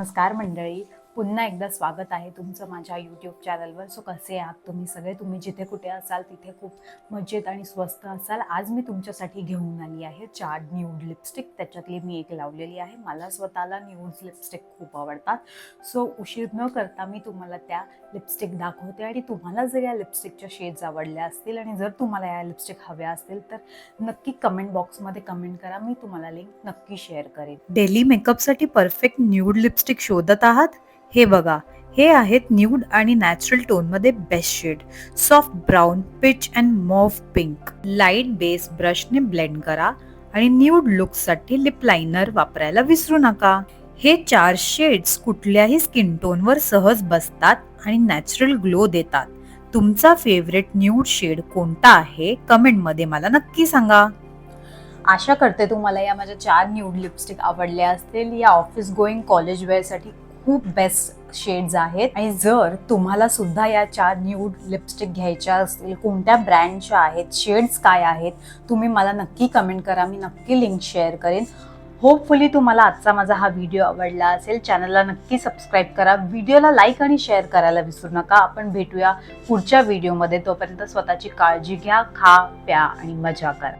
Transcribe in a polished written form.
नमस्कार मंडळी, पुन्हा एकदा स्वागत आहे तुमचं माझ्या यूट्यूब चॅनलवर. सो कसे आहात तुम्ही सगळे? तुम्ही जिथे कुठे असाल तिथे खूप मजेत आणि स्वस्त असाल. आज मी तुमच्यासाठी घेऊन आली आहे 4 न्यूड लिपस्टिक. त्याच्यातली मी एक लावलेली आहे. मला स्वतःला न्यूड लिपस्टिक खूप आवडतात. सो उशीर न करता मी तुम्हाला त्या लिपस्टिक दाखवते आणि तुम्हाला जर या लिपस्टिकच्या शेड्स आवडल्या असतील आणि जर तुम्हाला या लिपस्टिक हव्या असतील तर नक्की कमेंट बॉक्समध्ये कमेंट करा. मी तुम्हाला लिंक नक्की शेअर करेन. डेली मेकअपसाठी परफेक्ट न्यूड लिपस्टिक शोधत आहात? हे बघा, हे आहेत न्यूड आणि नॅचरल टोनमध्ये best shade. Soft brown, peach and mauve pink. Light base ब्रशने ब्लेंड करा आणि न्यूड लुकसाठी लिप लायनर वापरायला विसरू नका. हे 4 शेड्स कुठल्याही स्किन टोनवर सहज बसतात आणि नॅचरल ग्लो देतात. तुमचा फेवरेट न्यूड शेड कोणता आहे कमेंटमध्ये मला नक्की सांगा. आशा करते तुम्हाला या माझ्या 4 न्यूड लिपस्टिक आवडल्या असतील. या ऑफिस गोईंग कॉलेज वेअरसाठी खूप बेस्ट शेड्स आहेत. आणि जर तुम्हाला सुद्धा या 4 न्यूड लिपस्टिक घ्यायच्या असतील, कोणत्या ब्रँडच्या आहेत, शेड्स काय आहेत, तुम्ही मला नक्की कमेंट करा. मी नक्की लिंक शेअर करेन. होपफुली तुम्हाला आजचा माझा हा व्हिडिओ आवडला असेल. चॅनलला नक्की सबस्क्राईब करा. व्हिडिओला लाईक आणि शेअर करायला विसरू नका. आपण भेटूया पुढच्या व्हिडिओमध्ये. तोपर्यंत स्वतःची काळजी घ्या, खा, प्या आणि मजा करा.